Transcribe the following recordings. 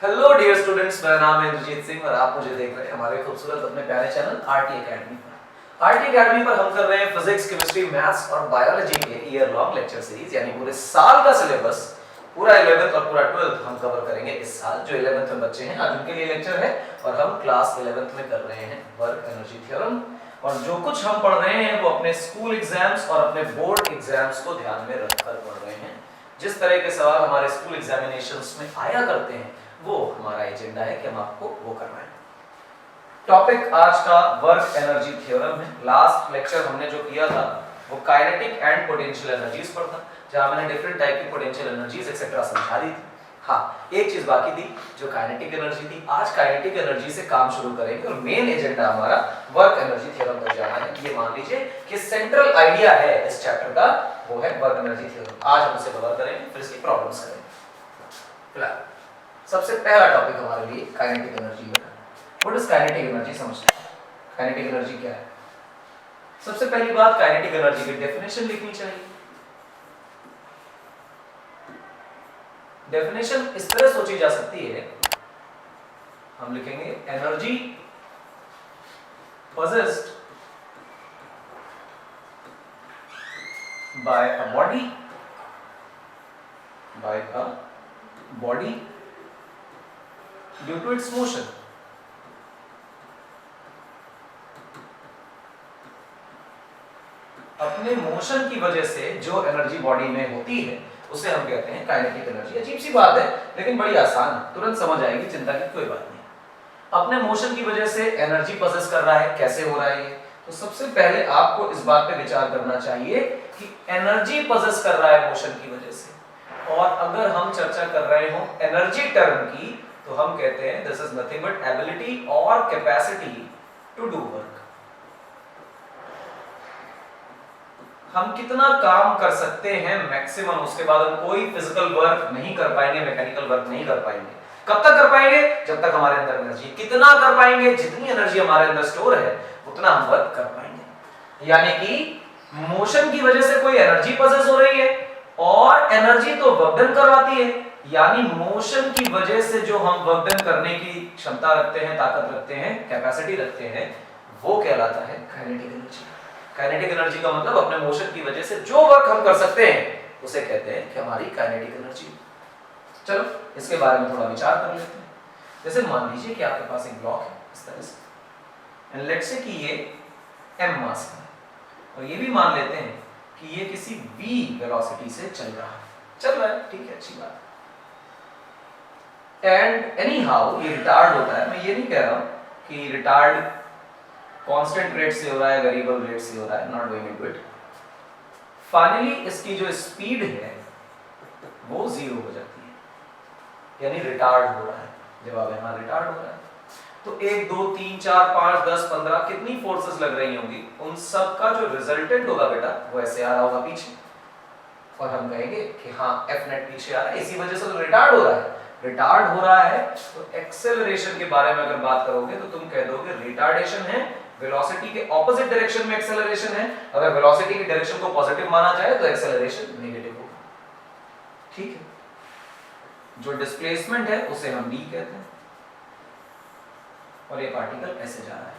Hello dear students, मेरा नाम है इंद्रजीत सिंह और आप मुझे देख रहे हैं हमारे खूबसूरत अपने प्यारे चैनल आरटी एकेडमी पर। आरटी एकेडमी पर हम कर रहे हैं फिजिक्स, केमिस्ट्री, मैथ्स और बायोलॉजी के ईयर लॉन्ग लेक्चर सीरीज, यानी पूरे साल का सिलेबस, पूरा 11th और पूरा 12th हम कवर करेंगे इस साल। जो 11th में बच्चे हैं आज उनके लिए लेक्चर है और हम क्लास 11th में कर रहे हैं वर्क एनर्जी थ्योरम। और जो कुछ हम पढ़ रहे हैं वो अपने स्कूल एग्जाम्स और अपने बोर्ड एग्जाम्स को ध्यान में रखकर पढ़ रहे हैं। जिस तरह के सवाल हमारे स्कूल एग्जामिनेशंस में आया करते हैं वो हमारा एजेंडा है कि हम आपको वो करवाएं। टॉपिक आज का वर्क एनर्जी थ्योरम है। लास्ट लेक्चर हमने जो किया था वो काइनेटिक एंड पोटेंशियल एनर्जीज पर था, जहां मैंने डिफरेंट टाइप की पोटेंशियल एनर्जीज एक्सेट्रा समझा दी थी। हाँ, एक चीज बाकी थी जो काइनेटिक एनर्जी थी। आज काइनेटिक एनर्जी से काम शुरू करेंगे और मेन एजेंडा हमारा वर्क एनर्जी थ्योरम तक जाना है। ये मान लीजिए कि सेंट्रल आइडिया है इस चैप्टर का, वो है वर्क एनर्जी थ्योरम। आज हम उसे कवर करेंगे, फिर इसकी प्रॉब्लम्स करेंगे। फिलहाल सबसे पहला टॉपिक हमारे लिए काइनेटिक एनर्जी है। व्हाट इज काइनेटिक एनर्जी समझते हैं। काइनेटिक एनर्जी क्या है? सबसे पहली बात, काइनेटिक एनर्जी की डेफिनेशन लिखनी चाहिए। डेफिनेशन इस तरह सोची जा सकती है, हम लिखेंगे energy possessed by a body due to its motion। अपने मोशन की वजह से जो एनर्जी बॉडी में होती है उसे हम कहते हैं काइनेटिक एनर्जी। अजीब सी बात है लेकिन बड़ी आसान है, तुरंत समझ आएगी, चिंता की कोई बात नहीं। अपने मोशन की वजह से एनर्जी पॉसेस कर रहा है, कैसे हो रहा है ये? तो सबसे पहले आपको इस बात पे विचार करना चाहिए कि एनर्जी पॉसेस कर रहा है मोशन की वजह से। और अगर हम चर्चा कर रहे हो एनर्जी टर्म की तो हम कहते हैं this is nothing but ability और कैपेसिटी टू डू वर्क। हम कितना काम कर सकते हैं मैक्सिमम, उसके बाद हम कोई फिजिकल वर्क नहीं कर पाएंगे, मैकेनिकल वर्क नहीं कर पाएंगे। कब तक कर पाएंगे? जब तक हमारे अंदर एनर्जी। कितना कर पाएंगे? जितनी एनर्जी हमारे अंदर स्टोर है उतना हम वर्क कर पाएंगे। यानी कि मोशन की वजह से कोई एनर्जी पॉसेस हो रही है और एनर्जी तो वर्क डन करवाती है, यानी मोशन की वजह से जो हम वर्क डन करने की क्षमता रखते हैं, ताकत रखते हैं, कैपेसिटी रखते हैं, वो कहलाता है काइनेटिक एनर्जी। काइनेटिक एनर्जी का मतलब अपने मोशन की वजह से जो वर्क हम कर सकते हैं उसे कहते हैं कि हमारी काइनेटिक एनर्जी। चलो इसके बारे में थोड़ा विचार कर लेते हैं। जैसे मान लीजिए कि आपके पास एक ब्लॉक है इस तरह से, एंड लेट्स से कि ये m मास का है और ये भी मान लेते हैं कि ये किसी v वेलोसिटी से चल रहा है, ठीक है, अच्छी बात। एंड एनी हाउ ये रिटार्ड होता है। मैं ये नहीं कह रहा हूं कि रिटार्ड कांस्टेंट रेट से हो रहा है, वेरिएबल रेट से हो रहा है, not going into it. Finally इसकी जो स्पीड है वो 0 हो जाती है, यानी रिटार्ड हो रहा है। जवाब है हाँ, रिटार्ड हो रहा है। तो 1 2 3 4 5 10 15 कितनी फोर्सेस लग रही होंगी, उन सब का जो रिजल्टेंट होगा बेटा वो ऐसे आ रहा होगा पीछे, और हम कहेंगे कि हाँ एफ नेट पीछे आ रहा है, इसी वजह से तो रिटार्ड हो रहा है। रिटार्ड हो रहा है तो एक्सेलरेशन के बारे में अगर बात करोगे तो तुम कह दोगे रिटार्डेशन है, वेलोसिटी के ऑपोजिट डायरेक्शन में एक्सेलरेशन है। अगर वेलोसिटी की डायरेक्शन को पॉजिटिव माना जाए तो एक्सेलरेशन नेगेटिव होगा, ठीक है। जो डिस्प्लेसमेंट है उसे हम d कहते हैं और ये पार्टिकल ऐसे जा रहा है।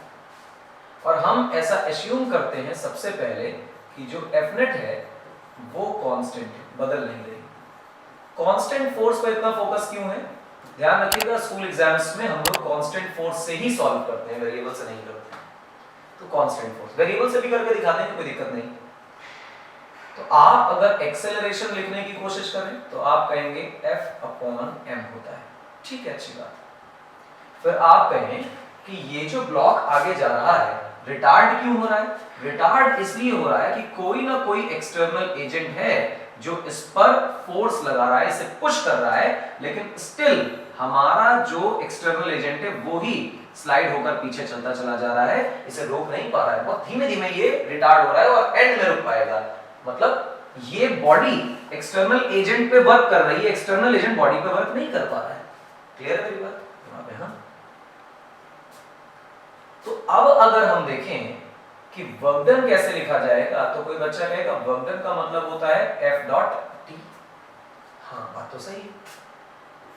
और हम ऐसा एज्यूम करते हैं सबसे पहले कि जो F नेट है वो कांस्टेंट है, बदल नहीं रही। कांस्टेंट फोर्स पर इतना फोकस क्यों है? ध्यान रखिएगा स्कूल एग्जाम्स में हम लोग कांस्टेंट फोर्स से ही सॉल्व करते हैं, वेरिएबल से नहीं करते। तो कांस्टेंट फोर्स वेरिएबल से भी करके दिखा देंगे, कोई दिक्कत नहीं। तो आप अगर एक्सेलरेशन लिखने की कोशिश करें तो आप कहेंगे F/m होता है, ठीक है, अच्छी बात। फिर आप कहें कि ये जो ब्लॉक आगे जा रहा है रिटार्ड क्यों हो रहा है? रिटार्ड इसलिए हो रहा है कि कोई ना कोई एक्सटर्नल एजेंट है जो इस पर फोर्स लगा रहा है, इसे पुश कर रहा है, लेकिन स्टिल हमारा जो एक्सटर्नल एजेंट है वो ही स्लाइड होकर पीछे चलता चला जा रहा है, इसे रोक नहीं पा रहा है। बहुत धीमे धीमे ये रिटार्ड हो रहा है और एंड में रुक पाएगा। मतलब ये बॉडी एक्सटर्नल एजेंट पे वर्क कर रही है, एक्सटर्नल एजेंट बॉडी पे वर्क नहीं कर पा रहा है। क्लियर है मेरी बात? हाँ। तो अब अगर हम देखें कि वर्क डन कैसे लिखा जाएगा तो कोई बच्चा कहेगा वर्क डन का मतलब होता है F.T। हाँ, बात तो सही है।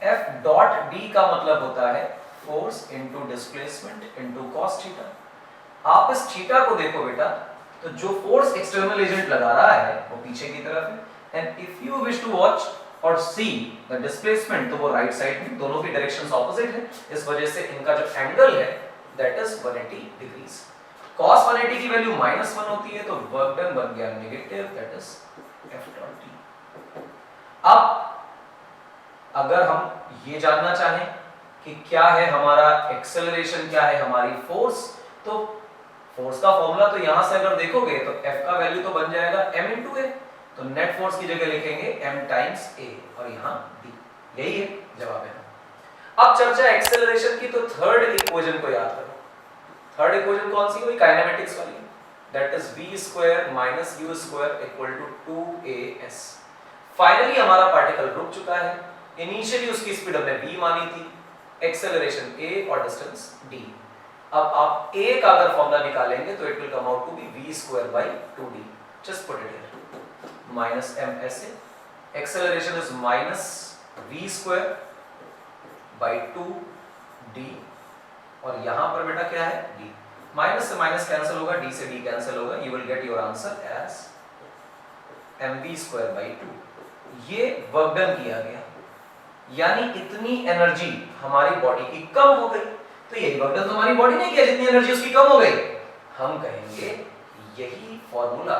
F डॉट d का मतलब होता है force into displacement into cos theta. आप इस थीटा को देखो बेटा, तो जो फोर्स एक्सटर्नल एजेंट लगा रहा है वो पीछे की तरफ है, and if you wish to watch और सी द डिस्प्लेसमेंट, तो वो राइट साइड में, दोनों की डायरेक्शंस ऑपोजिट है, इस वजह से इनका जो एंगल है दैट इज 180 डिग्रीज। cos 180 की वैल्यू -1 होती है, तो वर्क डन बन गया negative, that is F dot d। अब अगर हम ये जानना चाहें कि क्या है हमारा एक्सेलरेशन, क्या है हमारी फोर्स, तो फोर्स का फॉर्मूला तो यहां से अगर देखोगे तो F का वैल्यू तो बन जाएगा m into a, तो नेट फोर्स की जगह लिखेंगे m टाइम्स a और यहां d। यही है जवाब है। अब चर्चा एक्सेलरेशन की, तो थर्ड इक्वेशन को याद करो। थर्ड इक्वेशन कौन सी हुई? काइनेमेटिक्स वाली, that is v square minus u square equal to 2as। Finally हमारा पार्टिकल रुक चुका है। इनिशियली उसकी स्पीड हमने v मानी थी, एक्सेलरेशन a और डिस्टेंस d। अब आप a का अगर फॉर्मूला निकालेंगे तो it will come out to be v square by 2d। Just put it here, minus msa, acceleration is minus v square by 2d, और यहां पर बेटा क्या है? d। माइनस से माइनस कैंसिल होगा, d से d कैंसिल होगा, you will get your answer as mv square by 2। ये वर्क डन किया गया, यानी इतनी एनर्जी हमारी बॉडी की कम हो गई। तो यही वर्क डन तो हमारी बॉडी ने किया, जितनी एनर्जी उसकी कम हो गई। हम कहेंगे यही फॉर्मूला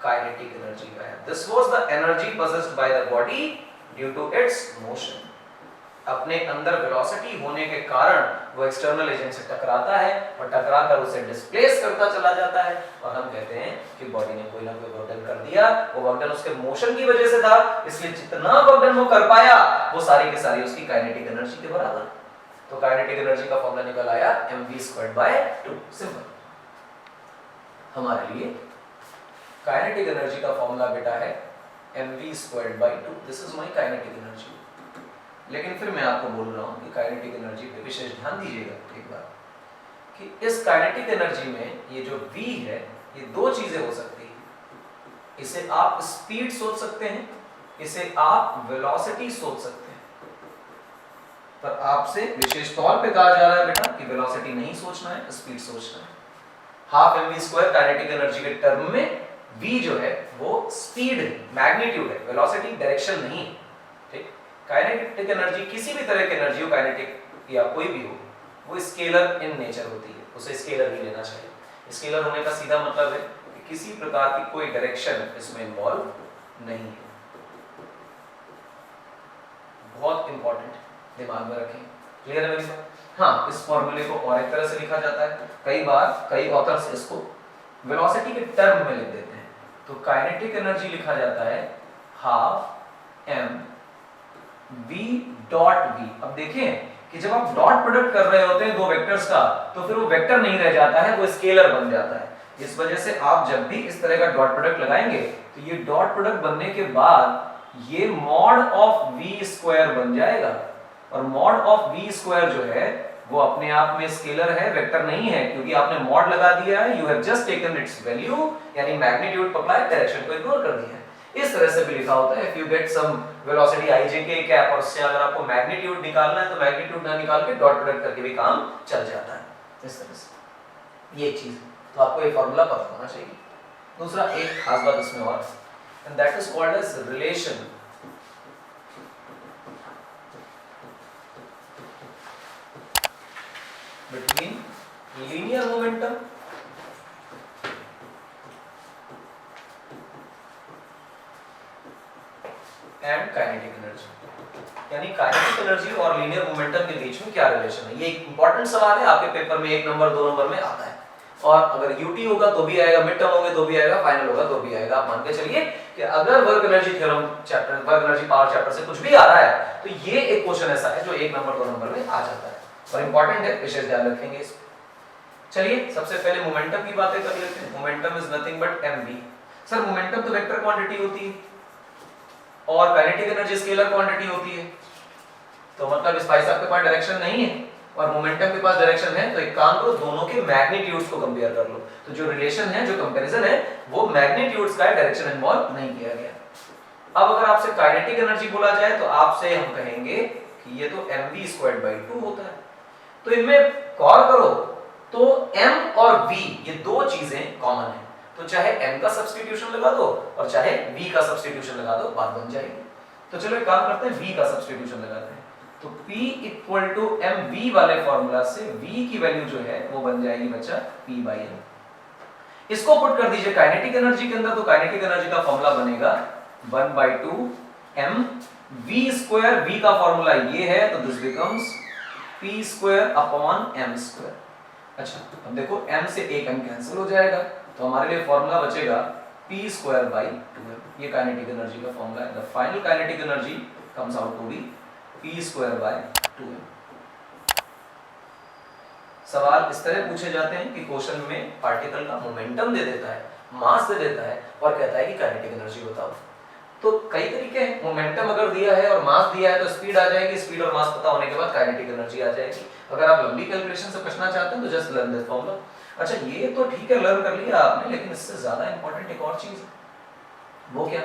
काइनेटिक एनर्जी का है। This was the energy possessed by the body due to its motion। अपने अंदर वेलोसिटी होने के कारण वो एक्सटर्नल एजेंट से टकराता है और टकराकर उसे डिस्प्लेस करता चला जाता है, और हम कहते हैं कि बॉडी ने कोई ना कोई वर्क डन कर दिया। वो वर्क डन उसके मोशन की वजह से था, इसलिए जितना वर्क डन वो कर पाया वो सारी की सारी उसकी काइनेटिक एनर्जी के बराबर। तो काइनेटिक एनर्जी का फॉर्मूला निकल आया mv²/2। सिंपल। हमारे लिए काइनेटिक एनर्जी का फॉर्मूला बेटा है mv²/2। This is my kinetic energy. लेकिन फिर मैं आपको बोल रहा हूं कि काइनेटिक एनर्जी पे विशेष ध्यान दीजिएगा एक बार, कि इस काइनेटिक एनर्जी में ये जो v है, ये दो चीजें हो सकती है। इसे आप स्पीड सोच सकते हैं, इसे आप वेलोसिटी सोच सकते हैं। पर आपसे विशेष तौर पे कहा जा रहा है बेटा कि वेलोसिटी नहीं सोचना है, स्पीड सोचना है। हाफ mv² काइनेटिक एनर्जी के टर्म में v जो है वो स्पीड है, मैग्नीट्यूड है, वेलोसिटी डायरेक्शन नहीं है। ठीक? काइनेटिक एनर्जी किसी भी तरह की एनर्जी हो, काइनेटिक या कोई भी हो, वो स्केलर इन नेचर होती है, उसे स्केलर ही लेना चाहिए। स्केलर होने का सीधा मतलब है कि किसी प्रकार की कोई डायरेक्शन इसमें इन्वॉल्व नहीं है। बहुत इंपॉर्टेंट, दिमाग में रखें। क्लियर है मेरी बात? हाँ, इस फॉर्मूले को और एक तरह से लिखा जाता है। कई बार कई ऑथर्स इसको वेलोसिटी के टर्म में लिख देते हैं। तो काइनेटिक एनर्जी लिखा जाता है half m v dot v। अब देखें कि जब आप डॉट प्रोडक्ट कर रहे होते हैं दो वेक्टर्स का, तो फिर वो वेक्टर नहीं रह जाता है, वो स्केलर बन जाता है। इस वजह से आप जब भी इस तरह का डॉट प्रोडक्ट लगाएंगे तो ये डॉट प्रोडक्ट बनने के बाद ये मॉड ऑफ v² बन जाएगा, और मॉड ऑफ v² जो है वो अपने आप में स्केलर है, वेक्टर नहीं है, क्योंकि आपने मॉड लगा दिया है। You have just taken it's value, यानी मैग्नीट्यूड पकड़ा है, डायरेक्शन को इग्नोर कर दिया है। इस तरह से भी लिखा होता है, if you get some velocity ijk cap और उससे अगर आपको मैग्नीट्यूड निकालना है तो मैग्नीट्यूड ना निकाल के डॉट प्रोडक्ट करके भी काम चल जाता है। इस तरह से ये चीज, तो आपको ये फार्मूला पता होना चाहिए। दूसरा एक खास बात इसमें और, and that is called as relation between linear momentum and kinetic energy। यानी काइनेटिक एनर्जी और लीनियर मोमेंटम के बीच में क्या रिलेशन है। ये एक इंपॉर्टेंट सवाल है, आपके पेपर में 1 नंबर 2 नंबर में आता है, और अगर यूटी होगा तो भी आएगा, मिड टर्म होगा तो भी आएगा, फाइनल होगा तो भी आएगा। आप मान के चलिए कि अगर work energy theorem chapter, work energy power chapter से कुछ भी आ रहा है तो ये एक क्वेश्चन ऐसा है जो 1 नंबर 2 नंबर में आ जाता है और इंपॉर्टेंट है, विशेष ध्यान रखेंगे इस। चलिए सबसे पहले मोमेंटम की बातें कर लेते हैं। Momentum is nothing but mv। Sir momentum तो वेक्टर क्वांटिटी होती है और काइनेटिक एनर्जी स्केलर क्वांटिटी होती है, तो मतलब इस भाई साहब के पास डायरेक्शन नहीं है और मोमेंटम के पास डायरेक्शन है, तो एक काम करो, दोनों के मैग्नीट्यूड्स को कंपेयर कर लो। तो जो रिलेशन है, जो कंपैरिजन है, वो मैग्नीट्यूड्स का है, डायरेक्शन इन्वॉल्व नहीं किया गया। अब अगर आपसे काइनेटिक एनर्जी बोला जाए तो आपसे हम कहेंगे कि ये तो mv²/2 होता है। तो इनमें गौर करो तो m और v ये दो चीजें कॉमन है, तो चाहे m का सब्स्टिट्यूशन लगा दो और चाहे v का सब्स्टिट्यूशन लगा दो, बात बन जाएगी। तो चलो एक काम करते हैं, v का सब्स्टिट्यूशन लगाते हैं। तो P = mv वाले फॉर्मूला से v की वैल्यू जो है वो बन जाएगी बच्चा P/m। इसको पुट कर दीजिए काइनेटिक एनर्जी के अंदर, तो काइनेटिक एनर्जी का फॉर्मूला बनेगा 1/2 m v²। v का फॉर्मूला ये है, तो दिस बिकम्स p²/m²। अच्छा अब देखो m से एक m कैंसिल हो जाएगा, तो हमारे लिए फॉर्मूला बचेगा p²/2m। ये काइनेटिक एनर्जी का फॉर्मूला है। The final kinetic energy comes out to be p²/2m। सवाल इस तरह पूछे जाते हैं कि क्वेश्चन में पार्टिकल का मोमेंटम दे देता है, मास दे देता है और कहता है कि काइनेटिक एनर्जी बताओ। तो कई तरीके हैं, मोमेंटम अगर दिया है और मास दिया है तो स्पीड आ जाएगी, स्पीड और मास पता होने के बाद काइनेटिक एनर्जी आ जाएगी। अगर आप लंबी कैलकुलेशन से बचना चाहते हैं तो जस्ट लर्न दिस फॉर्मूला। अच्छा ये तो ठीक है, लर्न कर लिया आपने, लेकिन इससे ज्यादा इंपॉर्टेंट एक और चीज है, वो क्या?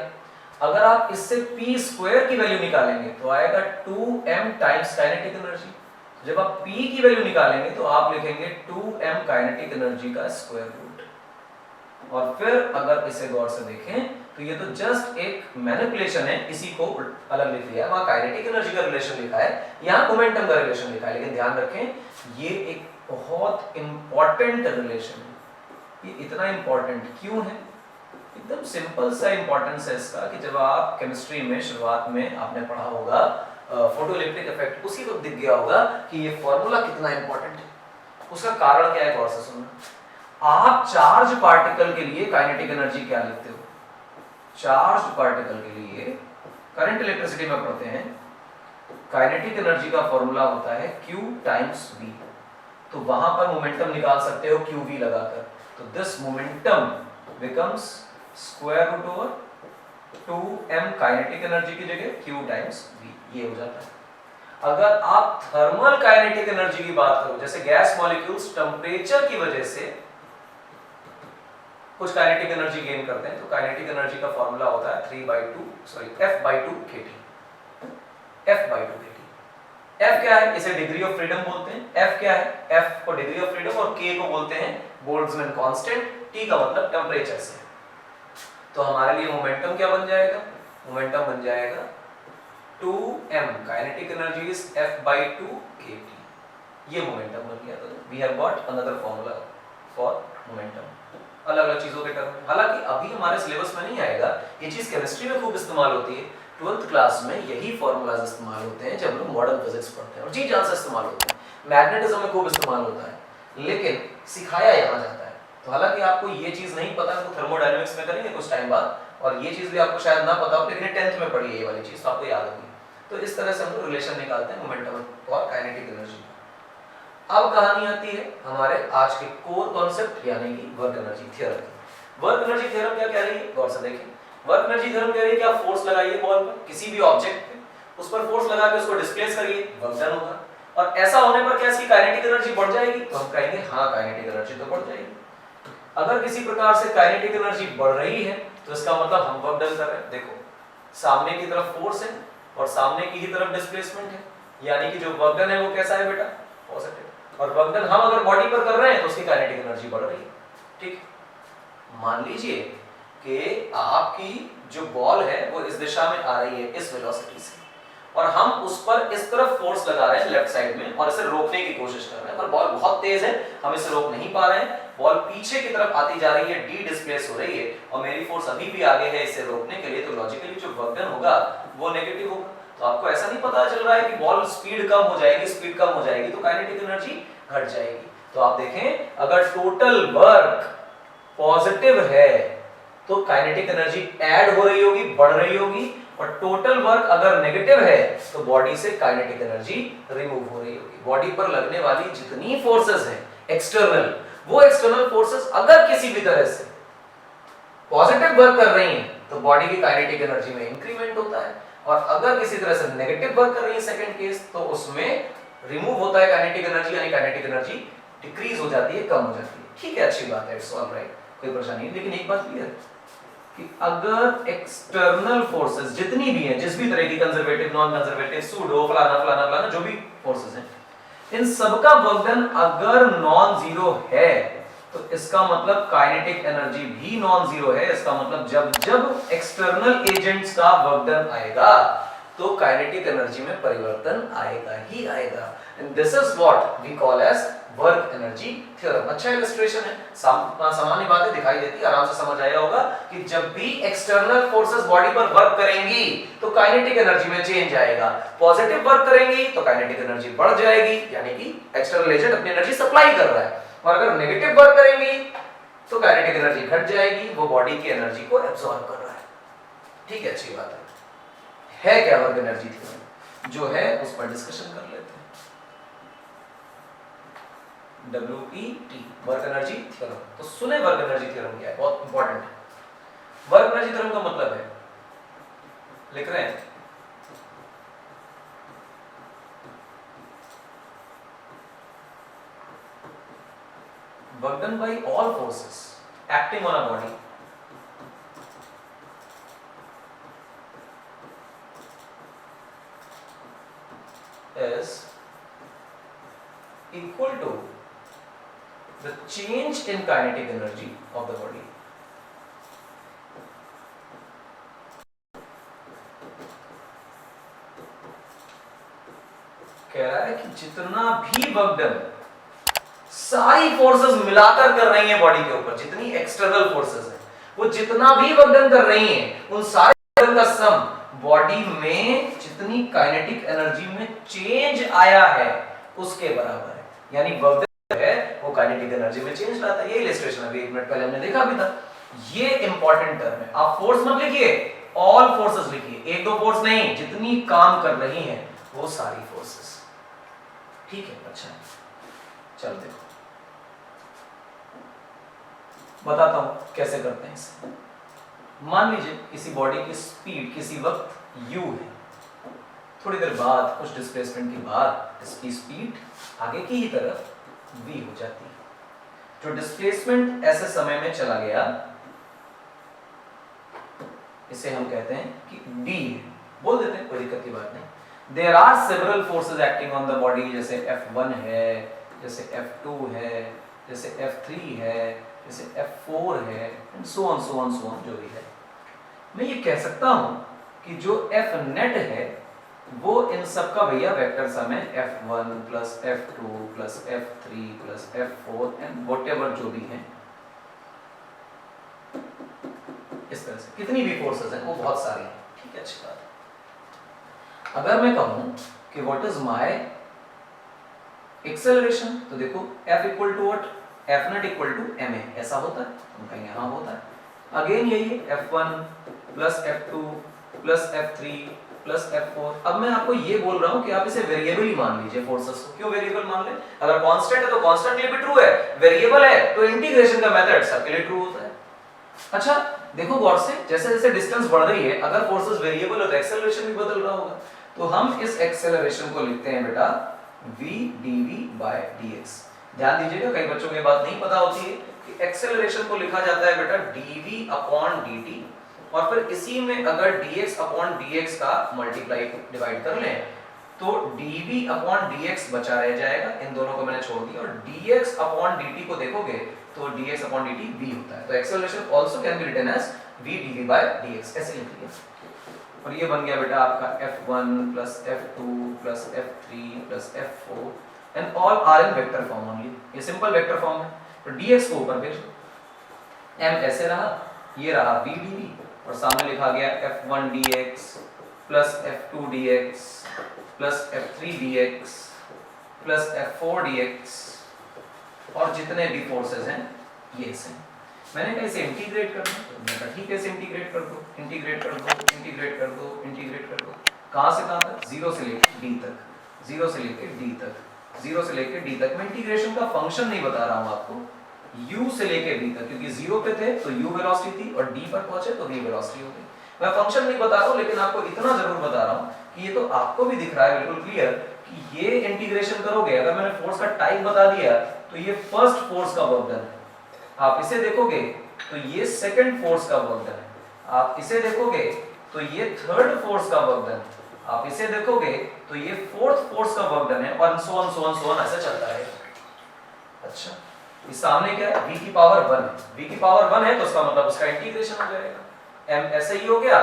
अगर आप इससे p² की वैल्यू निकालेंगे तो आएगा 2m टाइम्स काइनेटिक एनर्जी। जब आप p की वैल्यू निकालेंगे तो आप लिखेंगे 2m काइनेटिक एनर्जी का स्क्वायर रूट। और फिर अगर इसे गौर से देखें तो ये तो जस्ट एक मैनिपुलेशन है, इसी को अलग लिख लिया, वहां काइनेटिक एनर्जी का रिलेशन लिखा है, यहाँ मोमेंटम का रिलेशन लिखा है। लेकिन ध्यान रखें ये एक बहुत इंपॉर्टेंट रिलेशन है। ये इतना इंपॉर्टेंट क्यों है? एकदम सिंपल सा इंपॉर्टेंस है इसका कि जब आप केमिस्ट्री में शुरुआत में आपने पढ़ा होगा फोटोइलेक्ट्रिक इफेक्ट, उसी वक्त दिख गया होगा कि ये फॉर्मूला कितना इंपॉर्टेंट है। उसका कारण क्या है, गौर से सुनना। आप चार्ज पार्टिकल के लिए काइनेटिक एनर्जी क्या लिखते हो? चार्ज पार्टिकल के लिए करंट इलेक्ट्रिसिटी में पढ़ते हैं, काइनेटिक एनर्जी का फॉर्मूला होता है Q टाइम्स V। तो वहां पर मोमेंटम निकाल सकते हो QV लगाकर। तो this momentum becomes square root over 2m kinetic energy की जगह Q टाइम्स V, ये हो जाता है। अगर आप थर्मल काइनेटिक एनर्जी की बात करो, जैसे गैस मॉलिक्यूल्स टेम्परेचर की वजह से कुछ काइनेटिक एनर्जी गेन करते हैं, तो काइनेटिक एनर्जी का फॉर्मूला होता है F/2 kT। F/2 kT। F क्या है? इसे डिग्री ऑफ फ्रीडम बोलते हैं। F क्या है? F को डिग्री ऑफ फ्रीडम और K को बोलते हैं बोल्ट्जमैन कांस्टेंट। T का मतलब टेम्परेचर से। तो हमारे लिए मोमेंटम क्या बन जाएगा? मोमेंटम बन जाएगा 2m kinetic energy is F/2 kT। ये मोमेंटम बन गया। तो we have got another formula for momentum, अलग अलग चीजों के टर्म में। हालांकि अभी हमारे सिलेबस में नहीं आएगा, ये चीज केमिस्ट्री में खूब इस्तेमाल होती है। 12th क्लास में यही फॉर्मूलाज इस्तेमाल होते हैं जब लोग मॉडर्न फिजिक्स पढ़ते हैं, और जी जान से इस्तेमाल होते हैं। मैग्नेटिज्म में खूब इस्तेमाल होता है, लेकिन सिखाया यहाँ जाता है। तो हालांकि आपको ये चीज नहीं पता तो थर्मोडायनेमिक्स में करेंगे कुछ टाइम बाद, और ये चीज भी आपको शायद ना पता हो, लेकिन 10th में पढ़ी है ये वाली चीज, तो आपको याद होगी। तो इस तरह से हम लोग रिलेशन निकालते हैं मोमेंटम और काइनेटिक एनर्जी। अब कहानी आती है हमारे आज के कोर कॉन्सेप्ट यानी कि work energy theorem. Work energy theorem क्या कह रही है, गौर से देखिए। वर्क एनर्जी थ्योरम कह रही है कि आप फोर्स लगाइए बॉल पर, किसी भी ऑब्जेक्ट पे, उस पर फोर्स लगा के उसको डिस्प्लेस करिए, वर्क डन होगा। और ऐसा होने पर क्या इसकी काइनेटिक एनर्जी बढ़ जाएगी? तो हम कहेंगे हाँ काइनेटिक एनर्जी तो बढ़ जाएगी। अगर किसी प्रकार से काइनेटिक एनर्जी बढ़ रही है तो इसका मतलब हम वर्क डन कर रहे हैं। देखो सामने की तरफ फोर्स है और सामने की ही तरफ डिस्प्लेसमेंट है, यानी कि जो वर्क डन है वो कैसा है बेटा? पॉजिटिव। और वर्क डन हम अगर बॉडी पर कर रहे हैं तो उसकी काइनेटिक एनर्जी बढ़ रही है। ठीक, मान लीजिए कि आपकी जो बॉल है वो इस दिशा में आ रही है इस वेलोसिटी से, और हम उस पर इस तरफ फोर्स लगा रहे हैं लेफ्ट साइड में और इसे रोकने की कोशिश कर रहे हैं, पर बॉल बहुत तेज है, हम इसे रोक नहीं पा रहे हैं। बॉल पीछे की तरफ आती जा रही है, डी डिस्प्लेस हो रही है, और मेरी फोर्स अभी भी आगे है इसे रोकने के लिए, तो लॉजिकली जो वर्क डन होगा वो नेगेटिव होगा। तो आपको ऐसा नहीं पता चल रहा है कि बॉल स्पीड कम हो जाएगी, स्पीड कम हो जाएगी तो काइनेटिक एनर्जी घट जाएगी। तो आप देखें अगर टोटल वर्क पॉजिटिव है तो काइनेटिक एनर्जी ऐड हो रही होगी, बढ़ रही होगी, और टोटल वर्क अगर नेगेटिव है तो बॉडी से काइनेटिक एनर्जी रिमूव हो रही होगी। बॉडी पर लगने वाली जितनी फोर्सेस हैं एक्सटर्नल, वो एक्सटर्नल फोर्सेस अगर किसी भी तरह से पॉजिटिव वर्क कर रही हैं तो बॉडी की काइनेटिक एनर्जी में इंक्रीमेंट होता है, और अगर किसी तरह से नेगेटिव वर्क कर रही है सेकंड केस, तो उसमें रिमूव होता है काइनेटिक एनर्जी, यानी काइनेटिक एनर्जी डिक्रीज हो जाती है, कम हो जाती है। ठीक है, अच्छी बात है, इट्स ऑल राइट, कोई परेशानी नहीं। लेकिन एक बात क्लियर कि अगर एक्सटर्नल फोर्सेस जितनी भी हैं, जिस भी तरह की, कंजर्वेटिव, नॉन कंजर्वेटिव, सूडो, फलाना फलाना फलाना, जो भी फोर्सेस हैं, इन सबका वर्क डन अगर नॉन जीरो है तो इसका मतलब काइनेटिक एनर्जी भी नॉन जीरो है। इसका मतलब जब जब एक्सटर्नल एजेंट्स का वर्क डन आएगा तो काइनेटिक एनर्जी में परिवर्तन आएगा ही आएगा। And this is what we call as work energy theorem. अच्छा इलस्ट्रेशन है, सामान्य बातें दिखाई देती, आराम से समझ आया होगा कि जब भी एक्सटर्नल फोर्सेस बॉडी पर वर्क करेंगी तो काइनेटिक एनर्जी में चेंज आएगा। पॉजिटिव वर्क करेंगी तो काइनेटिक एनर्जी बढ़ जाएगी, यानी कि एक्सटर्नल एजेंट अपनी एनर्जी सप्लाई कर रहा है, और अगर नेगेटिव वर्क करेंगी तो काइनेटिक एनर्जी घट जाएगी, वो बॉडी की एनर्जी को एब्सॉर्ब कर रहा है। ठीक है, अच्छी बात है क्या वर्क एनर्जी थ्योरम? जो है उस पर डिस्कशन कर लेते हैं। WET work energy theorem. तो सुने वर्क एनर्जी थ्योरम क्या है, बहुत इंपॉर्टेंट है। वर्क एनर्जी थ्योरम का मतलब है, लिख रहे हैं, work done by all forces acting on a body is equal to the change in kinetic energy of the body. कह रहा है कि जितना भी वर्क डन सारी फोर्सेस मिलाकर कर रही हैं बॉडी के ऊपर, जितनी एक्सटर्नल फोर्सेस हैं, वो जितना भी वर्क डन कर रही हैं, उन सारे वर्क का सम बॉडी में जितनी काइनेटिक एनर्जी में चेंज आया है उसके बराबर है। यानी वर्क डन है वो काइनेटिक एनर्जी में चेंज लाता है। ये इलस्ट्रेशन अभी 1 मिनट पहले हमने देखा भी था। ये इंपॉर्टेंट टर्म है। आप फोर्स मत लिखिए, ऑल फोर्सेस लिखिए, एक दो फोर्स नहीं, जितनी काम कर रही हैं वो सारी फोर्सेस। ठीक है, अच्छा चल देखो बताता हूं कैसे करते हैं इसे। मान लीजिए किसी बॉडी की स्पीड किसी वक्त u है, थोड़ी देर बाद कुछ डिस्प्लेसमेंट के बाद इसकी स्पीड आगे की ही तरफ v हो जाती है। जो डिस्प्लेसमेंट ऐसे समय में चला गया इसे हम कहते हैं कि d है, बोल देते हैं, कोई दिक्कत की बात नहीं। There are several forces acting on the body, जैसे F1 है, जैसे F2 है, जैसे F3 है, जैसे F4 है, एंड सो ऑन जो भी है। मैं ये कह सकता हूं कि जो F नेट है वो इन सब का भैया वेक्टर सम है, F1 plus F2 plus F3 plus F4 and whatever जो भी है। इस तरह से कितनी भी फोर्सेस हैं वो बहुत सारी हैं। ठीक है, अच्छी बात है। अगर मैं कहूं कि व्हाट इज माय एक्सेलरेशन, तो देखो F equal to what, F not equal to ma, ऐसा होता है, हम कहेंगे हाँ होता है। अगेन यही F1 plus F2 plus F3 plus F4। अब मैं आपको ये बोल रहा हूं कि आप इसे वेरिएबल ही मान लीजिए फोर्सेस को। क्यों वेरिएबल मान ले? अगर कांस्टेंट है तो कांस्टेंट के लिए भी ट्रू है, वेरिएबल है तो इंटीग्रेशन का मेथड सबके लिए ट्रू होता है। अच्छा देखो गौर से, जैसे जैसे डिस्टेंस बढ़ रही है, अगर फोर्सेस वेरिएबल है तो एक्सेलरेशन भी बदल रहा होगा। तो हम इस एक्सेलरेशन को लिखते हैं बेटा v dv by dx। ध्यान दीजिएगा, कई बच्चों को ये बात नहीं पता होती है कि एक्सेलरेशन को लिखा जाता है बेटा dv अपॉन dt, और फिर इसी में अगर dx अपॉन dx का मल्टीप्लाई डिवाइड कर लें तो dv अपॉन dx बचा रह जाएगा, इन दोनों को मैंने छोड़ दिया, और dx अपॉन dt को देखोगे तो dx अपॉन dt v होता है। तो acceleration also can be written as v dv by dx, ऐसे लिख लिया। और ये बन गया बेटा आपका F1 plus F2 plus F3 plus F4 and all are in vector form only. ये सिंपल वेक्टर फॉर्म है। तो dx को ऊपर भेज दो, m ऐसे रहा, ये रहा v dv, और सामने लिखा गया F1 dx plus F2 dx plus F3 dx plus F4 dx, और जितने भी फोर्सेस हैं ये से। मैंने कहा इसे इंटीग्रेट कर दो, तो मैंने कहा ठीक है इसे इंटीग्रेट कर दो, इंटीग्रेट कर दो, इंटीग्रेट कर दो, इंटीग्रेट कर दो। कहां से कहां तक? 0 से लेकर d तक, 0 से लेकर d तक, 0 से लेकर d तक। मैं इंटीग्रेशन का फंक्शन नहीं बता रहा हूं आपको, u से लेकर d तक, क्योंकि 0 पे थे तो u वेलोसिटी थी और d पर पहुंचे तो v वेलोसिटी हो गई। मैं फंक्शन नहीं बता रहा हूं, लेकिन आपको इतना जरूर बता रहा हूं कि ये तो आपको भी दिख रहा है बिल्कुल क्लियर कि ये इंटीग्रेशन करोगे, अगर मैंने फोर्स का टाइप बता दिया तो ये फर्स्ट फोर्स का वर्क डन है। आप इसे देखोगे तो ये सेकंड फोर्स का वर्क डन है। आप इसे देखोगे तो ये थर्ड फोर्स का वर्क डन, आप इसे देखोगे तो ये फोर्थ फोर्स का वर्क डन है, और सो ऑन ऐसा चलता है। अच्छा, इस सामने क्या है, v की पावर 1 है, v की पावर 1 है तो उसका मतलब उसका इंटीग्रेशन हो जाएगा, m ऐसे ही हो गया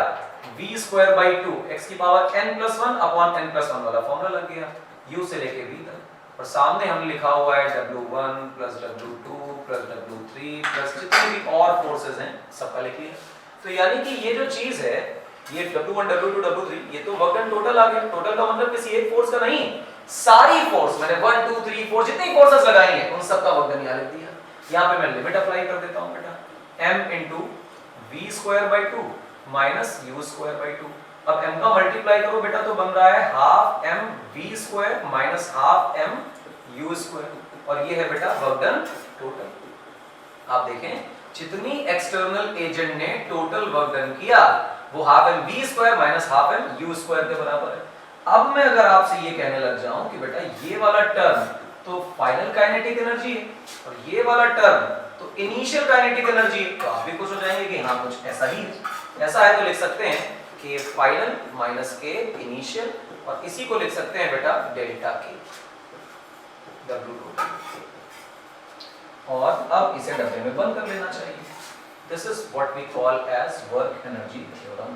v स्क्वायर बाई 2 x की पावर n+1 अपॉन n+1 वाला फॉर्मूला लग गया u से लेके v तक, और सामने हमने लिखा हुआ है w1 plus w2 plus w3 plus जितने भी और फोर्सेस हैं सबका लिख लिया। तो यानी कि ये जो चीज है, ये w1 w2 w3, ये तो वर्क डन टोटल आ गया। टोटल का मतलब किसी एक फोर्स का नहीं, सारी फोर्स मैंने 1 2 3 4 जितनी फोर्सेस लगाई हैं उन सब का वर्क डन यहाँ लिख दिया। यहाँ पे मैं लिमिट अप्लाई कर देता हूँ बेटा, m into v square by 2 minus u square by 2। अब m का मल्टीप्लाई करो बेटा तो बन रहा है half m v square minus half m u square, और ये है बेटा वर्क डन टोटल। आप देखें जितनी एक्सटर्नल एजेंट ने टोटल वर्क डन किया वो half m v square minus half m u square के बराबर है। अब मैं अगर आपसे ये कहने लग जाऊं कि बेटा ये वाला टर्म तो फाइनल काइनेटिक एनर्जी है और ये वाला टर्म तो इनिशियल काइनेटिक एनर्जी है, तो आप भी खुश हो जाएंगे कि हाँ कुछ ऐसा ही है। ऐसा है तो लिख सकते हैं k final minus k initial, और इसी को लिख सकते हैं बेटा डेल्टा k w, और अब इसे डब्बे में बंद कर लेना चाहिए। This is what we call as work energy theorem.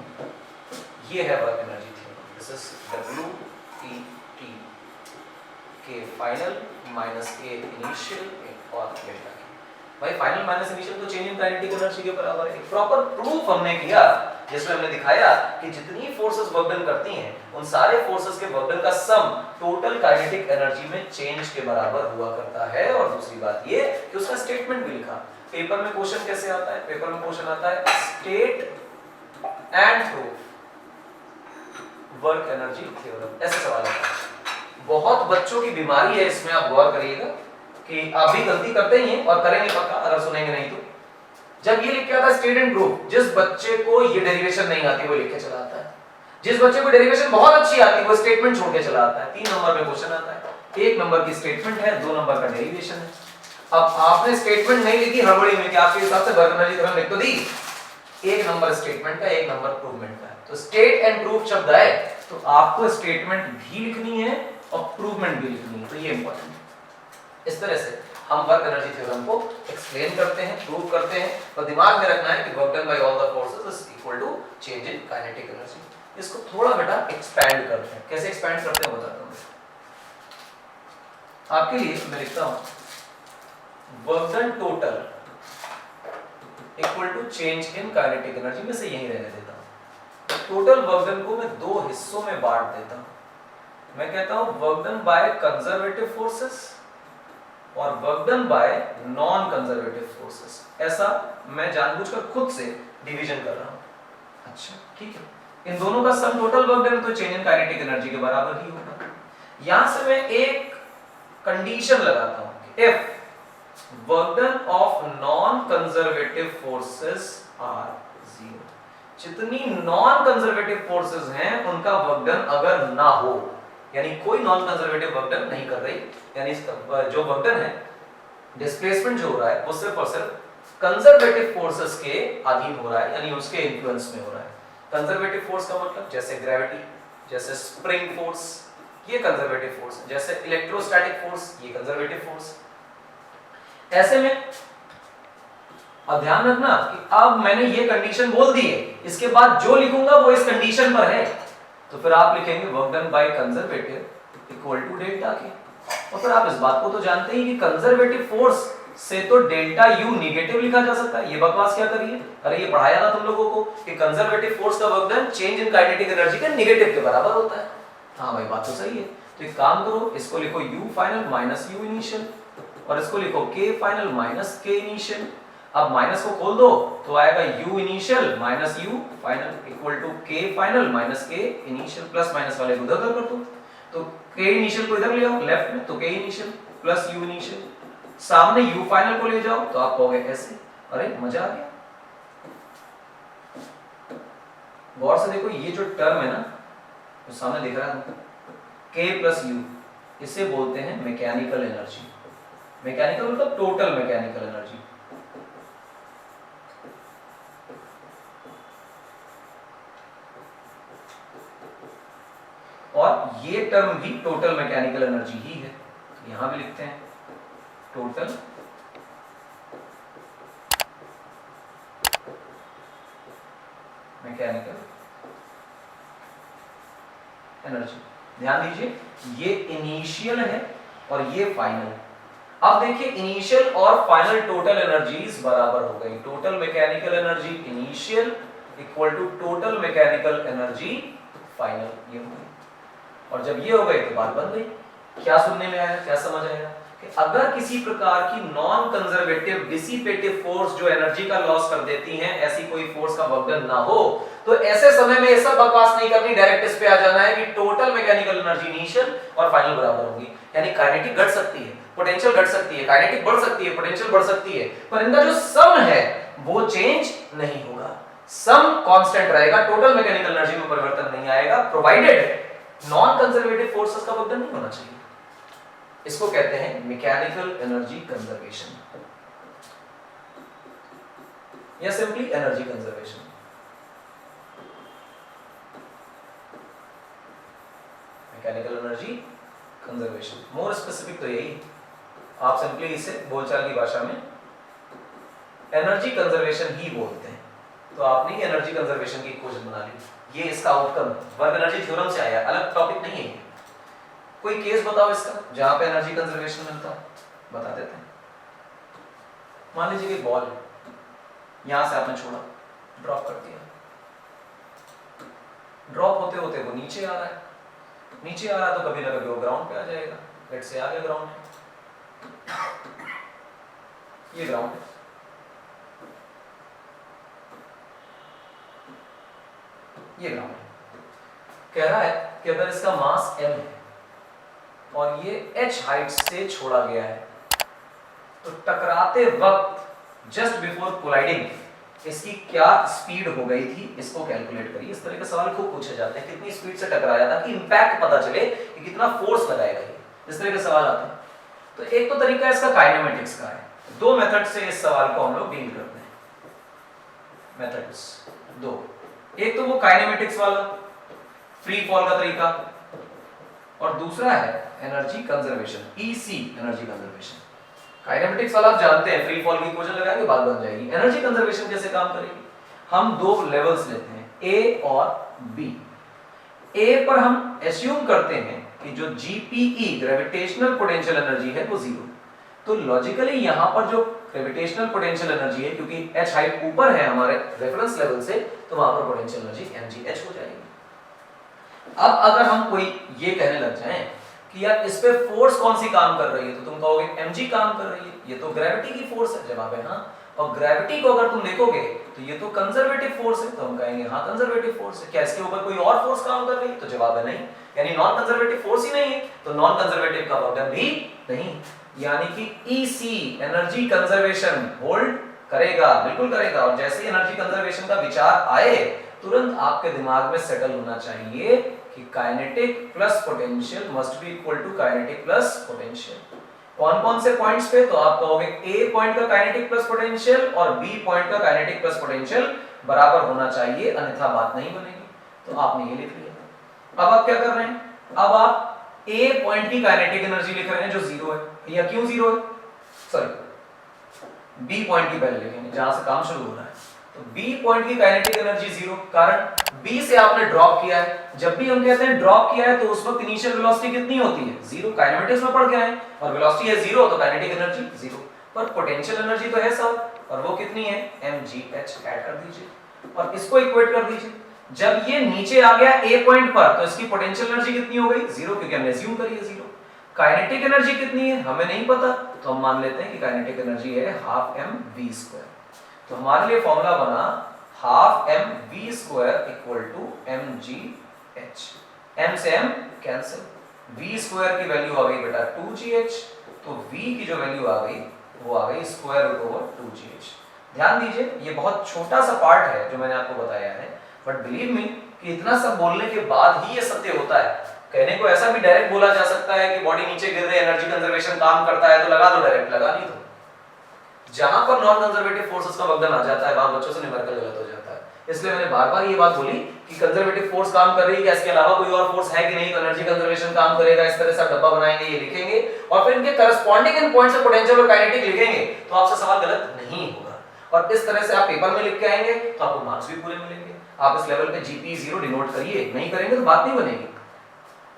ये है work energy theorem. This is w e t k final minus k initial और डेल्टा k। भाई फाइनल माइनस इनिशियल तो चेंज इन काइनेटिक एनर्जी के बराबर है। एक proper proof हमने किया जिसमें हमने दिखाया कि जितनी फोर्सेस वर्क डन करती हैं उन सारे फोर्सेस के वर्क डन का सम टोटल काइनेटिक एनर्जी में चेंज के बराबर हुआ करता है। और दूसरी बात ये कि उसका स्टेटमेंट भी लिखा। पेपर में क्वेश्चन कैसे आता है, पेपर में क्वेश्चन आता है state and proof work energy theorem, ऐसे सवाल आता है। बहुत बच्चों की बीमारी है इसमें, आप गौर करिएगा कि आप भी गलती करते ही हैं और करेंगे पक्का अगर सुनेंगे नहीं तो। जब ये लिख के आता है स्टेट एंड प्रूफ, जिस बच्चे को ये डेरिवेशन नहीं आती वो लिख के चला आता है, जिस बच्चे को डेरिवेशन बहुत अच्छी आती है वो स्टेटमेंट छोड़ के चला आता है। 3 नंबर में क्वेश्चन आता है, 1 नंबर की स्टेटमेंट है, 2 नंबर का डेरिवेशन है। अब आपने स्टेटमेंट नहीं लिखी हड़बड़ी में कि आपके हिसाब से वर्क एनर्जी थ्योरम लिख तो दी, 1 नंबर स्टेटमेंट का 1 नंबर प्रूवमेंट का है। तो स्टेट एंड प्रूफ शब्द है तो आपको स्टेटमेंट भी लिखनी है और प्रूवमेंट भी लिखनी है, तो ये इंपॉर्टेंट है। इस तरह से हम वर्क एनर्जी थ्योरम को एक्सप्लेन करते हैं, प्रूव करते हैं, और दिमाग में रखना है कि work done by all the forces is equal to change in kinetic energy. इसको थोड़ा बेटा एक्सपैंड करते हैं। कैसे एक्सपैंड करते हैं बताता हूं आपके लिए। मैं लिखता हूं work done total equal to change in kinetic energy, में से यही रहने देता हूं। टोटल वर्क डन को मैं 2 हिस्सों में बांट देता हूं। मैं कहता हूं work done by conservative forces और work done by non conservative forces. ऐसा मैं जानबूझकर खुद से डिवीजन कर रहा हूं। अच्छा ठीक है, इन दोनों का सम टोटल वर्क डन तो चेंज इन काइनेटिक एनर्जी के बराबर ही होगा। यहां से मैं एक कंडीशन लगाता हूं, if work done of non conservative forces are 0, जितनी नॉन कंजर्वेटिव फोर्सेस हैं उनका वर्क डन अगर ना हो, यानी कोई नॉन कंजर्वेटिव वर्क डन नहीं कर रही, यानी जो वर्क डन है, डिस्प्लेसमेंट जो हो रहा है वो सिर्फ और सिर्फ कंजर्वेटिव फोर्सेस के अधीन हो रहा है, यानी उसके इन्फ्लुएंस में हो रहा है। कंजर्वेटिव फोर्स का मतलब जैसे ग्रेविटी, जैसे स्प्रिंग फोर्स, ये कंजर्वेटिव फोर्स है। जैसे इलेक्ट्रोस्टैटिक फोर्स, ये कंजर्वेटिव फोर्स। ऐसे में अब ध्यान रखना कि अब मैंने ये कंडीशन बोल दी है, इसके बाद जो लिखूंगा वो इस कंडीशन पर है, तो फिर आप लिखेंगे work done by conservative equal to delta k. और फिर आप इस बात को तो जानते ही कि कंजर्वेटिव फोर्स से तो डेल्टा यू नेगेटिव लिखा जा सकता है। ये बकवास क्या करिए, अरे ये पढ़ाया ना तुम लोगों को कि कंजर्वेटिव फोर्स का work done change in kinetic energy के नेगेटिव के बराबर होता है। हाँ भाई बात तो सही है। तो एक काम करो, इसको लिखो u final minus u initial, और इसको लिखो k final minus k initial. अब माइनस को खोल दो तो आएगा u initial minus u final equal to k final minus k initial. Plus minus वाले को उधर कर दो, तो k इनिशियल को इधर ले आओ लेफ्ट में, तो k initial plus u initial, सामने u फाइनल को ले जाओ तो आप कहोगे ऐसे। अरे मजा आ गया। गौर से देखो, ये जो टर्म है ना तो सामने दिख रहा है k प्लस u, इसे बोलते हैं मैकेनिकल एनर्जी। मैकेनिकल मतलब टोटल मैकेनिकल एनर्जी। टर्म भी टोटल मैकेनिकल एनर्जी ही है, तो यहां भी लिखते हैं टोटल मैकेनिकल एनर्जी। ध्यान दीजिए ये इनिशियल है और ये फाइनल। अब देखिए इनिशियल और फाइनल टोटल एनर्जीज बराबर हो गई। Total mechanical energy initial equal to total mechanical energy final, ये हो गई। और जब ये हो गई तो बात बन गई। क्या सुनने में आया, क्या समझ आया कि अगर किसी प्रकार की नॉन कंजर्वेटिव डिसिपेटिव फोर्स जो एनर्जी का लॉस कर देती हैं, ऐसी कोई फोर्स का वर्क ना हो, तो ऐसे समय में ये सब बकवास नहीं करनी, डायरेक्ट इस पे आ जाना है कि टोटल मैकेनिकल एनर्जी इनिशियल और फाइनल बराबर होगी। यानी काइनेटिक घट सकती है, पोटेंशियल घट सकती है, काइनेटिक बढ़ सकती है, पोटेंशियल बढ़ सकती है, पर इनका जो सम है वो चेंज नहीं होगा, सम कांस्टेंट रहेगा, टोटल मैकेनिकल एनर्जी में परिवर्तन नहीं आएगा, प्रोवाइडेड नॉन कंजर्वेटिव फोर्सेस का वर्क नहीं होना चाहिए। इसको कहते हैं मैकेनिकल एनर्जी कंजर्वेशन या simply energy conservation. Mechanical energy conservation more specific तो यही, आप सिंपली इसे बोलचाल की भाषा में एनर्जी कंजर्वेशन ही बोलते हैं। तो आपने एनर्जी कंजर्वेशन की इक्वेशन बना ली, ये इसका आउटकम वर्क एनर्जी थ्योरम से आया, अलग टॉपिक नहीं है। कोई केस बताओ इसका जहां पे एनर्जी कंजर्वेशन मिलता है, बता देते हैं। मान लीजिए कि बॉल यहां से आपने छोड़ा, ड्रॉप कर दिया, ड्रॉप होते होते वो नीचे आ रहा है, नीचे आ रहा है तो कभी ना कभी वो ग्राउंड पे आ जाएगा। लेट से आ गया ग्राउंड, ये ग्राउंड है, ये ग्राउंड है। कह रहा है कि अगर इसका मास m है और ये h हाइट से छोड़ा गया है, तो टकराते वक्त जस्ट बिफोर कोलाइडिंग इसकी क्या स्पीड हो गई थी, इसको कैलकुलेट करिए। इस तरह के सवाल खूब पूछे जाते हैं, कितनी स्पीड से टकराया था कि इंपैक्ट पता चले कि कितना फोर्स लगाएगा ये, इस तरह के सवाल आते हैं। तो एक तो तरीका इसका काइनेमेटिक्स का है, दो मेथड से इस सवाल को हम लोग डील करते हैं। मेथड्स दो, एक तो वो काइनेमेटिक्स वाला फ्री फॉल का तरीका, और दूसरा है energy conservation, EC energy conservation. Kinematics वाला आप जानते हैं, फ्री फॉल की इक्वेशन लगाएंगे बात बन जाएगी। एनर्जी कंजर्वेशन कैसे काम करेगी, हम दो लेवल्स लेते हैं ए और बी। ए पर हम एज्यूम करते हैं कि जो जीपीई ग्रेविटेशनल पोटेंशियल एनर्जी है वो जीरो, तो लॉजिकली यहां पर जो ग्रेविटेशनल पोटेंशियल एनर्जी है, क्योंकि h हाइट ऊपर है हमारे रेफरेंस लेवल से, तो वहां पर पोटेंशियल एनर्जी mgh हो जाएगी। अब अगर हम कोई ये कहने लग जाएं कि यार इस पे फोर्स कौन सी काम कर रही है, तो तुम कहोगे mg काम कर रही है, ये तो ग्रेविटी की फोर्स है। जवाब है हाँ। और ग्रेविटी को अगर तुम देखोगे तो ये तो कंजर्वेटिव फोर्स है, तो हम कहेंगे हाँ कंजर्वेटिव फोर्स है। क्या इसके ऊपर कोई और फोर्स काम कर रही है, तो जवाब है नहीं, यानी नॉन कंजर्वेटिव फोर्स ही नहीं है, तो नॉन कंजर्वेटिव का वर्क भी नहीं। यानी कि ईसी एनर्जी कंजर्वेशन होल्ड करेगा, बिल्कुल करेगा। और जैसे ही एनर्जी कंजर्वेशन का विचार आए, तुरंत आपके दिमाग में सेटल होना चाहिए कि kinetic plus potential must be equal to kinetic plus potential. कौन कौन से पॉइंट्स पे, तो आप कहोगे ए पॉइंट का काइनेटिक प्लस पोटेंशियल और बी पॉइंट का काइनेटिक प्लस पोटेंशियल बराबर होना चाहिए, अन्यथा बात नहीं बनेगी। तो आपने ये लिख लिया। अब आप क्या कर रहे हैं, अब आप ए पॉइंट की काइनेटिक एनर्जी लिख रहे हैं जो जीरो है। या क्यों जीरो है, सॉरी बी पॉइंट की पहले लिखेंगे जहां से काम शुरू हो रहा है। तो बी पॉइंट की काइनेटिक एनर्जी जीरो, कारण बी से आपने ड्रॉप किया है। जब भी हम कहते हैं ड्रॉप किया है तो उस वक्त इनिशियल वेलोसिटी कितनी होती है, जीरो। काइनेमेटिक्स में पढ़ के आए, और वेलोसिटी है जीरो, तो काइनेटिक एनर्जी जीरो। पर पोटेंशियल एनर्जी तो है सब, और वो कितनी है mgh। ऐड कर दीजिए और इसको इक्वेट कर दीजिए। जब ये नीचे आ गया ए पॉइंट पर, तो इसकी पोटेंशियल एनर्जी कितनी हो गई, जीरो, क्योंकि हमने अज्यूम करी है जीरो। काइनेटिक एनर्जी कितनी है हमें नहीं पता, तो हम मान लेते हैं कि काइनेटिक एनर्जी है हाफ mv²। तो हमारे लिए फॉर्मूला बना half mv² equal to mgh। m से m कैंसिल, v² की वैल्यू आ गई बेटा 2gh, तो v की जो वैल्यू आ गई वो आ गई √2gh। ध्यान दीजिए ये बहुत छोटा सा पार्ट है जो मैंने आपको बताया है, बट बिलीव मी कि इतना सब बोलने के बाद ही ये सत्य होता है। कहने को ऐसा भी डायरेक्ट बोला जा सकता है कि बॉडी नीचे गिर रही है, एनर्जी कंजर्वेशन काम करता है, तो लगा दो डायरेक्ट, लगा नहीं तो जहां पर नॉन कंजर्वेटिव फोर्सेस का वर्क आ जाता है वहां बच्चों से न्यूमेरिकल गलत हो जाता है। इसलिए मैंने बार बार ये बात बोली कि कंजर्वेटिव फोर्स काम कर रही है क्या, इसके अलावा कोई और फोर्स है कि नहीं, तो एनर्जी कंजर्वेशन काम करेगा। इस तरह से आप डब्बा बनाएंगे, ये लिखेंगे और फिर इनके corresponding in points of potential और काइनेटिक लिखेंगे तो आपसे सवाल गलत नहीं होगा। और इस तरह से आप पेपर में लिख के आएंगे तो आपको मार्क्स भी पूरे मिलेंगे। आप इस लेवल पे जीपी 0 डिनोट करिए, नहीं करेंगे तो बात नहीं बनेगी।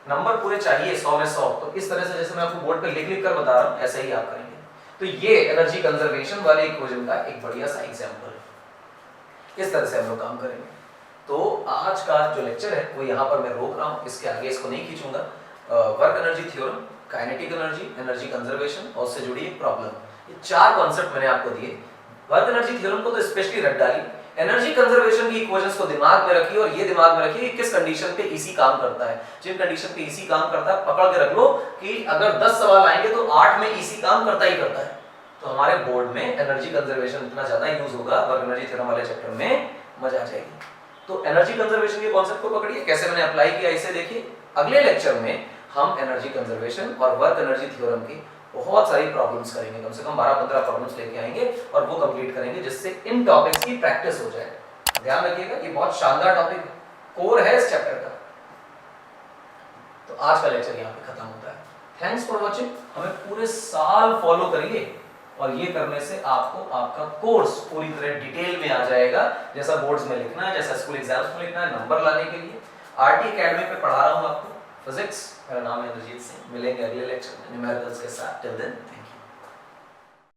नंबर पूरे चाहिए 100 में 100, तो इस तरह से जैसे मैं आपको बोर्ड पे लिख कर बता रहा हूं ऐसे ही आप करेंगे। तो ये एनर्जी कंजर्वेशन वाले इक्वेशन का एक बढ़िया सा एग्जांपल है। इस तरह से हम लोग काम करेंगे। तो आज का जो लेक्चर है वो यहाँ पर मैं रोक रहा हूँ, इसके आगे इसको नहीं खींचूंगा। Work energy theorem, kinetic energy, energy conservation और उससे जुड़ी एक प्रॉब्लम, ये 4 कॉन्सेप्ट मैंने आपको दिए। वर्क एनर्जी थ्योरम को तो स्पेशली रट डाली, एनर्जी कंजर्वेशन की इक्वेशंस को दिमाग में रखिए और ये दिमाग में रखिए कि किस कंडीशन पे ईसी काम करता है। जिन कंडीशन पे ईसी काम करता है पकड़ के रख लो कि अगर 10 सवाल आएंगे तो 8 में ईसी काम करता ही करता है। तो हमारे बोर्ड में एनर्जी कंजर्वेशन इतना ज्यादा यूज होगा वर्क एनर्जी थ्योरम वाले चैप्टर में, मजा आ जाएगी। तो एनर्जी कंजर्वेशन के कॉन्सेप्ट को पकड़िए, कैसे मैंने अप्लाई किया इसे देखिए। अगले लेक्चर में हम एनर्जी कंजर्वेशन और वर्क एनर्जी थ्योरम की बहुत सारी प्रॉब्लम्स करेंगे, कम से कम 12-15 प्रॉब्लम्स लेके आएंगे और वो कंप्लीट करेंगे जिससे इन टॉपिक्स की प्रैक्टिस हो जाए। ध्यान रखिएगा ये बहुत शानदार टॉपिक कोर है इस चैप्टर का। तो आज का लेक्चर यहाँ पे खत्म होता है। Thanks for watching. हमें पूरे साल फॉलो करिए और ये करने से आपको आपका कोर्स पूरी तरह डिटेल में आ जाएगा, जैसा बोर्ड्स में लिखना है, जैसा स्कूल एग्जाम्स में लिखना है, नंबर लाने के लिए। आरटी एकेडमी पे पढ़ा रहा हूँ आपको फिजिक्स। मेरा नाम है इंद्रजीत सिंह। मिलेंगे अगले लेक्चर में न्यूमेरिकल्स के साथ। Till then